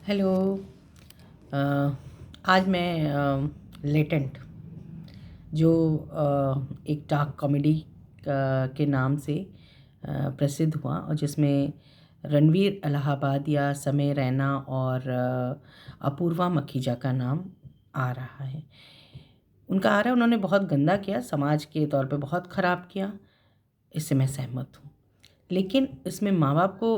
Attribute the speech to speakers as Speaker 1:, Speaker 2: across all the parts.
Speaker 1: Hello. अ, आज मैं latent जो एक डार्क कॉमेडी के नाम से प्रसिद्ध हुआ और जिसमें रणवीर इलाहाबादिया, समय रैना और अपूर्वा मखीजा का नाम आ रहा है। उनका आ रहा है, उन्होंने बहुत गंदा किया, समाज के तौर पे बहुत ख़राब किया, इससे मैं सहमत हूँ। लेकिन इसमें माँ बाप को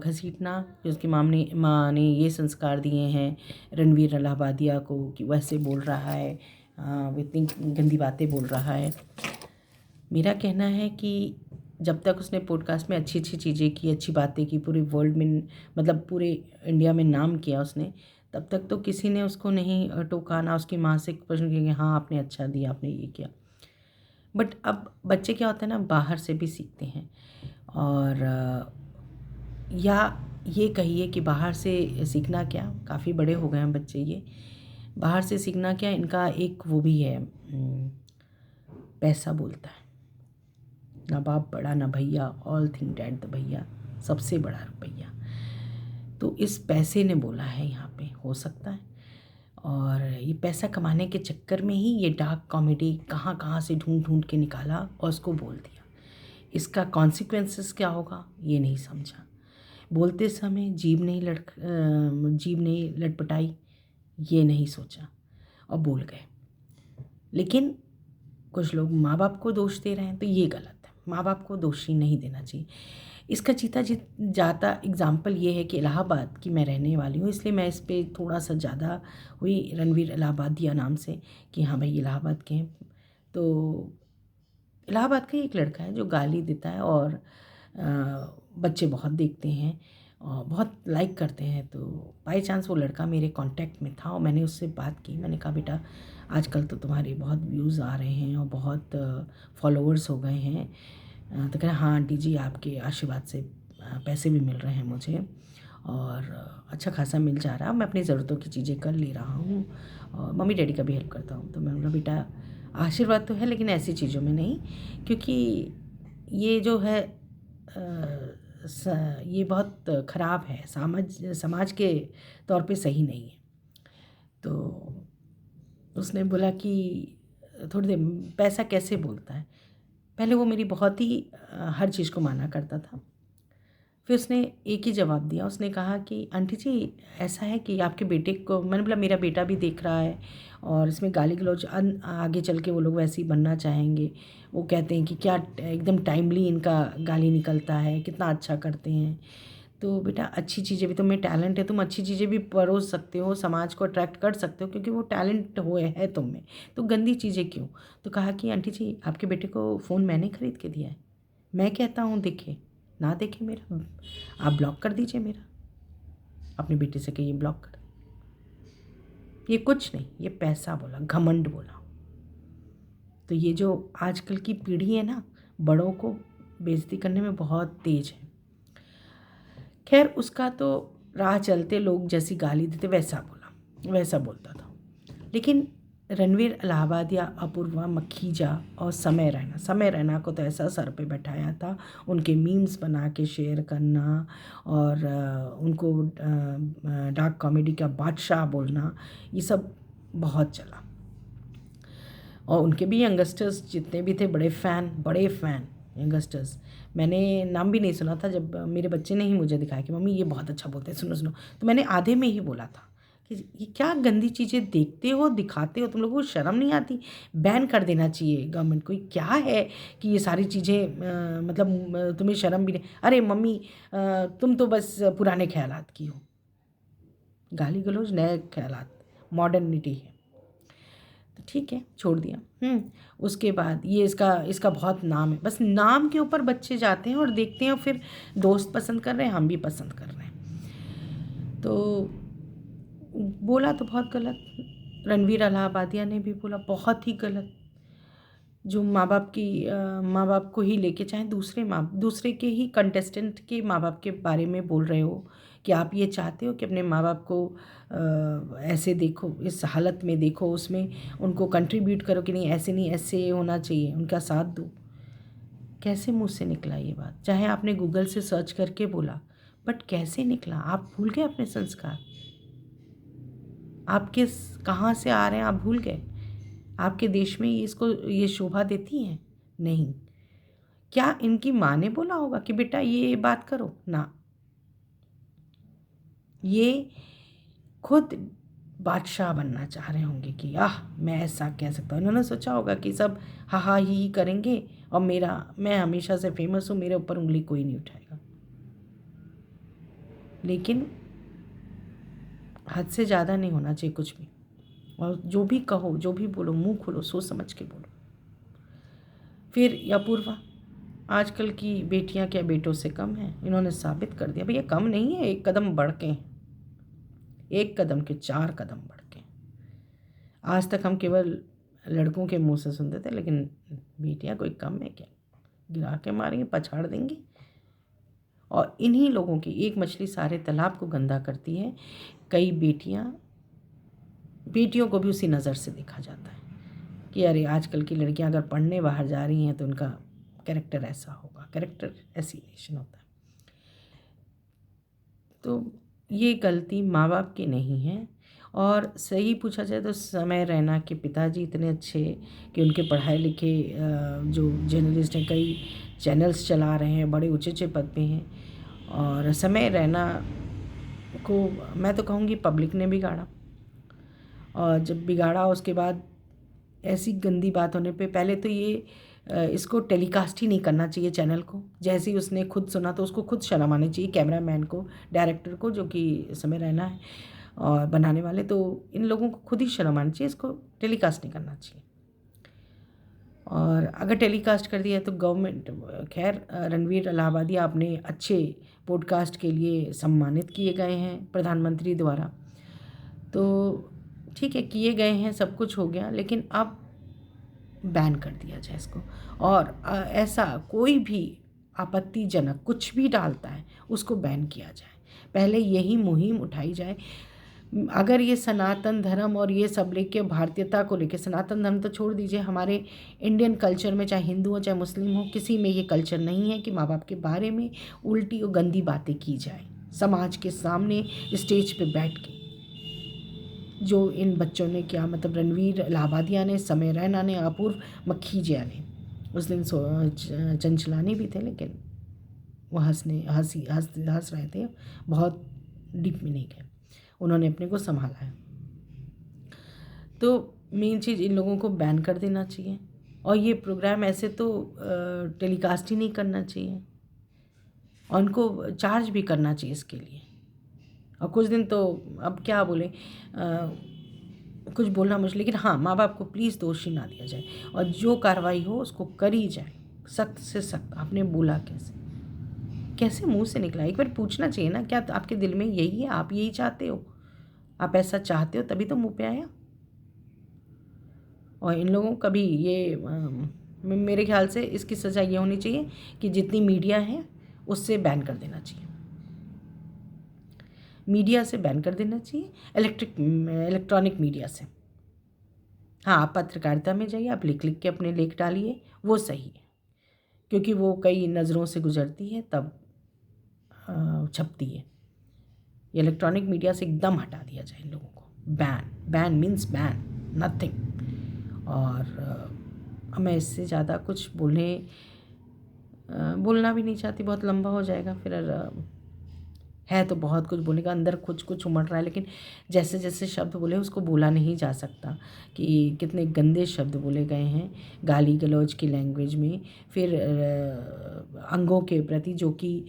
Speaker 1: घसीटना, कि उसकी माँ ने ये संस्कार दिए हैं रणवीर इलाहाबादिया को कि वैसे बोल रहा है, वो इतनी गंदी बातें बोल रहा है। मेरा कहना है कि जब तक उसने पॉडकास्ट में अच्छी अच्छी चीज़ें की, अच्छी बातें की, पूरे वर्ल्ड में मतलब पूरे इंडिया में नाम किया उसने, तब तक तो किसी ने उसको नहीं टोका, ना उसकी माँ से प्रश्न किया कि हाँ आपने अच्छा दिया, आपने ये किया। बट अब बच्चे क्या होता है ना, बाहर से भी सीखते हैं। और या ये कहिए कि बाहर से सीखना क्या, काफ़ी बड़े हो गए हैं बच्चे, ये बाहर से सीखना क्या, इनका एक वो भी है, पैसा बोलता है। ना बाप बड़ा ना भैया, ऑल थिंग डैड द भैया, सबसे बड़ा रुपैया। तो इस पैसे ने बोला है यहाँ पे, हो सकता है। और ये पैसा कमाने के चक्कर में ही ये डार्क कॉमेडी कहाँ कहाँ से ढूंढ ढूंढ के निकाला और उसको बोल दिया। इसका कॉन्सिक्वेंसेस क्या होगा ये नहीं समझा। बोलते समय जीभ नहीं लटपटाई, ये नहीं सोचा और बोल गए। लेकिन कुछ लोग माँ बाप को दोष दे रहे हैं, तो ये गलत है। माँ बाप को दोषी नहीं देना चाहिए। इसका जीता जी जाता एग्ज़ाम्पल ये है कि इलाहाबाद की मैं रहने वाली हूँ, इसलिए मैं इस पे थोड़ा सा ज़्यादा हुई रणवीर इलाहाबादिया नाम से, कि हाँ भाई इलाहाबाद के हैं। तो इलाहाबाद का ही एक लड़का है जो गाली देता है और बच्चे बहुत देखते हैं और बहुत लाइक करते हैं। तो बाई चांस वो लड़का मेरे कांटेक्ट में था और मैंने उससे बात की। मैंने कहा बेटा आजकल तो तुम्हारे बहुत व्यूज़ आ रहे हैं और बहुत फॉलोअर्स हो गए हैं। तो कह रहा हाँ आंटी जी आपके आशीर्वाद से पैसे भी मिल रहे हैं मुझे और अच्छा खासा मिल जा रहा है, मैं अपनी ज़रूरतों की चीज़ें कर ले रहा हूँ और मम्मी डैडी का भी हेल्प करता हूँ। तो मैंने बोला बेटा आशीर्वाद तो है लेकिन ऐसी चीज़ों में नहीं, क्योंकि ये जो है ये बहुत ख़राब है, समाज के तौर पे सही नहीं है। तो उसने बोला कि थोड़ी देर पैसा कैसे बोलता है। पहले वो मेरी बहुत ही हर चीज़ को माना करता था। फिर उसने एक ही जवाब दिया, उसने कहा कि आंटी जी ऐसा है कि आपके बेटे को, मैंने बोला मेरा बेटा भी देख रहा है और इसमें गाली गलौज आगे चल के वो लोग वैसे ही बनना चाहेंगे। वो कहते हैं कि क्या एकदम टाइमली इनका गाली निकलता है, कितना अच्छा करते हैं। तो बेटा अच्छी चीज़ें भी, तुम्हें टैलेंट है, तुम अच्छी चीज़ें भी परोस सकते हो, समाज को अट्रैक्ट कर सकते हो क्योंकि वो टैलेंट है तुम में, तो गंदी चीज़ें क्यों। तो कहा कि आंटी जी आपके बेटे को फ़ोन मैंने ख़रीद के दिया है, मैं कहता हूँ देखे ना देखे मेरा, आप ब्लॉक कर दीजिए मेरा, अपने बेटे से कहिए ब्लॉक कर। ये कुछ नहीं, ये पैसा बोला, घमंड बोला। तो ये जो आजकल की पीढ़ी है ना, बड़ों को बेइज्जती करने में बहुत तेज है। खैर उसका तो राह चलते लोग जैसी गाली देते वैसा बोला, वैसा बोलता था। लेकिन रणवीर इलाहाबादिया, अपूर्वा मखीजा और समय रैना को तो ऐसा सर पे बैठाया था, उनके मीम्स बना के शेयर करना और उनको डार्क कॉमेडी का बादशाह बोलना, ये सब बहुत चला। और उनके भी यंगस्टर्स जितने भी थे बड़े फ़ैन यंगस्टर्स। मैंने नाम भी नहीं सुना था, जब मेरे बच्चे ने ही मुझे दिखाया कि मम्मी ये बहुत अच्छा बोलते हैं, सुनो सुनो। तो मैंने आधे में ही बोला था कि ये क्या गंदी चीज़ें देखते हो, दिखाते हो, तुम लोगों को शर्म नहीं आती। बैन कर देना चाहिए गवर्नमेंट को। ये क्या है कि ये सारी चीज़ें मतलब तुम्हें शर्म भी नहीं। अरे मम्मी तुम तो बस पुराने ख्यालात की हो। गाली गलौज नए ख्यालात, मॉडर्निटी है। तो ठीक है छोड़ दिया। उसके बाद ये इसका इसका बहुत नाम है, बस नाम के ऊपर बच्चे जाते हैं और देखते हैं और फिर दोस्त पसंद कर रहे हैं, हम भी पसंद कर रहे हैं। तो बोला तो बहुत गलत, रणवीर इलाहाबादिया ने भी बोला बहुत ही गलत। जो माँ बाप को ही लेके, चाहे दूसरे के ही कंटेस्टेंट के माँ बाप के बारे में बोल रहे हो कि आप ये चाहते हो कि अपने माँ बाप को ऐसे देखो, इस हालत में देखो, उसमें उनको कंट्रीब्यूट करो कि नहीं ऐसे नहीं, ऐसे होना चाहिए, उनका साथ दो। कैसे मुँह से निकला ये बात? चाहे आपने गूगल से सर्च करके बोला, बट कैसे निकला? आप भूल गए अपने संस्कार। आपके कहाँ से आ रहे हैं आप भूल गए? आपके देश में ये शोभा देती हैं? नहीं। क्या इनकी माँ ने बोला होगा कि बेटा ये बात करो? ना, ये खुद बादशाह बनना चाह रहे होंगे कि मैं ऐसा कह सकता हूँ। इन्होंने सोचा होगा कि सब हा हा ही करेंगे और मैं हमेशा से फेमस हूँ, मेरे ऊपर उंगली कोई नहीं उठाएगा। लेकिन हद से ज़्यादा नहीं होना चाहिए कुछ भी। और जो भी कहो, जो भी बोलो, मुंह खोलो, सोच समझ के बोलो। फिर अपूर्वा, आजकल की बेटियां क्या बेटों से कम हैं? इन्होंने साबित कर दिया भैया कम नहीं है, एक कदम बढ़ के हैं। एक कदम के 4 कदम बढ़ के। आज तक हम केवल लड़कों के मुंह से सुनते थे, लेकिन बेटियां कोई कम है क्या? गिरा के मारेंगे, पछाड़ देंगे। और इन्हीं लोगों की एक मछली सारे तालाब को गंदा करती है। कई बेटियों को भी उसी नज़र से देखा जाता है कि अरे आजकल की लड़कियां अगर पढ़ने बाहर जा रही हैं तो उनका कैरेक्टर ऐसा होगा, कैरेक्टर एसिनेशन होता है। तो ये गलती माँ बाप की नहीं है। और सही पूछा जाए तो समय रैना के पिताजी इतने अच्छे कि उनके पढ़ाए लिखे जो जर्नलिस्ट हैं, कई चैनल्स चला रहे हैं, बड़े ऊँचे पद पे हैं। और समय रैना को मैं तो कहूँगी पब्लिक ने बिगाड़ा। और जब बिगाड़ा उसके बाद ऐसी गंदी बात होने पे पहले तो इसको टेलीकास्ट ही नहीं करना चाहिए चैनल को। जैसे ही उसने खुद सुना तो उसको खुद शर्म आनी चाहिए, कैमरामैन को, डायरेक्टर को, जो कि समय रैना है, और बनाने वाले। तो इन लोगों को खुद ही शर्म आनी चाहिए, इसको टेलीकास्ट नहीं करना चाहिए। और अगर टेलीकास्ट कर दिया तो गवर्नमेंट, खैर रणवीर इलाहाबादी आपने अच्छे पॉडकास्ट के लिए सम्मानित किए गए हैं प्रधानमंत्री द्वारा, तो ठीक है, किए गए हैं, सब कुछ हो गया, लेकिन अब बैन कर दिया जाए इसको। और ऐसा कोई भी आपत्तिजनक कुछ भी डालता है उसको बैन किया जाए। पहले यही मुहिम उठाई जाए। अगर ये सनातन धर्म और ये सब लेके भारतीयता को लेके, सनातन धर्म तो छोड़ दीजिए, हमारे इंडियन कल्चर में चाहे हिंदू हो चाहे मुस्लिम हो, किसी में ये कल्चर नहीं है कि माँ बाप के बारे में उल्टी और गंदी बातें की जाए समाज के सामने स्टेज पे बैठ के। जो इन बच्चों ने किया, मतलब रणवीर इलाहाबादिया ने, समय रैना ने, अपूर्व मखीजिया ने, उस दिन चंचलानी भी थे, लेकिन वो हंस रहे थे, बहुत डीप में नहीं गए, उन्होंने अपने को संभाला है। तो मेन चीज़, इन लोगों को बैन कर देना चाहिए। और ये प्रोग्राम ऐसे तो टेलीकास्ट ही नहीं करना चाहिए, और उनको चार्ज भी करना चाहिए इसके लिए। और कुछ दिन तो अब क्या बोले, कुछ बोलना मुश्किल, लेकिन हाँ, माँ बाप को प्लीज़ दोषी ना दिया जाए, और जो कार्रवाई हो उसको करी जाए, सख्त से सख्त। आपने बोला कैसे मुंह से निकला? एक बार पूछना चाहिए ना, क्या आपके दिल में यही है, आप यही चाहते हो, आप ऐसा चाहते हो तभी तो मुंह पे आया। और इन लोगों का भी मेरे ख्याल से इसकी सज़ा ये होनी चाहिए कि जितनी मीडिया है उससे बैन कर देना चाहिए, मीडिया से बैन कर देना चाहिए, इलेक्ट्रॉनिक मीडिया से। हाँ, आप पत्रकारिता में जाइए, आप लिख के अपने लेख डालिए, वो सही है, क्योंकि वो कई नज़रों से गुजरती है तब छपती है। इलेक्ट्रॉनिक मीडिया से एकदम हटा दिया जाए इन लोगों को। Ban means ban, nothing. और मैं इससे ज़्यादा कुछ बोलना भी नहीं चाहती, बहुत लंबा हो जाएगा फिर। है तो बहुत कुछ बोलने का, अंदर कुछ उमड़ रहा है, लेकिन जैसे जैसे शब्द बोले उसको बोला नहीं जा सकता कि कितने गंदे शब्द बोले गए हैं गाली गलौज की लैंग्वेज में। फिर अंगों के प्रति, जो कि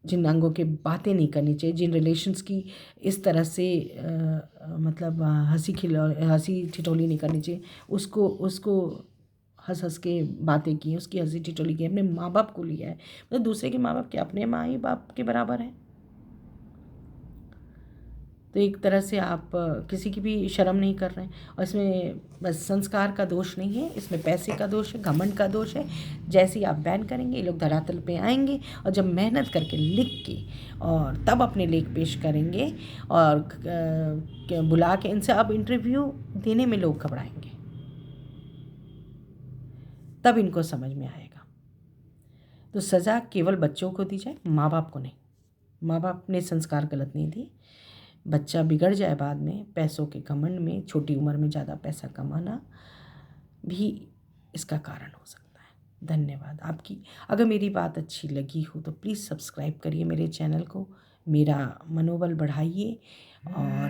Speaker 1: जिन अंगों के बातें नहीं करनी चाहिए, जिन रिलेशंस की इस तरह से मतलब हंसी ठिठोली नहीं करनी चाहिए, उसको हंस के बातें की, उसकी हंसी ठिठोली की, अपने माँ बाप को लिया है। मतलब दूसरे के माँ बाप क्या अपने माँ ही बाप के बराबर है? तो एक तरह से आप किसी की भी शर्म नहीं कर रहे हैं। और इसमें बस संस्कार का दोष नहीं है, इसमें पैसे का दोष है, घमंड का दोष है। जैसे ही आप बैन करेंगे, ये लोग धरातल पे आएंगे, और जब मेहनत करके लिख के और तब अपने लेख पेश करेंगे, और बुला के इनसे अब इंटरव्यू देने में लोग घबराएंगे, तब इनको समझ में आएगा। तो सज़ा केवल बच्चों को दी जाए, माँ बाप को नहीं। माँ बाप ने संस्कार गलत नहीं दिए, बच्चा बिगड़ जाए बाद में पैसों के घमंड में, छोटी उम्र में ज़्यादा पैसा कमाना भी इसका कारण हो सकता है। धन्यवाद आपकी। अगर मेरी बात अच्छी लगी हो तो प्लीज़ सब्सक्राइब करिए मेरे चैनल को, मेरा मनोबल बढ़ाइए और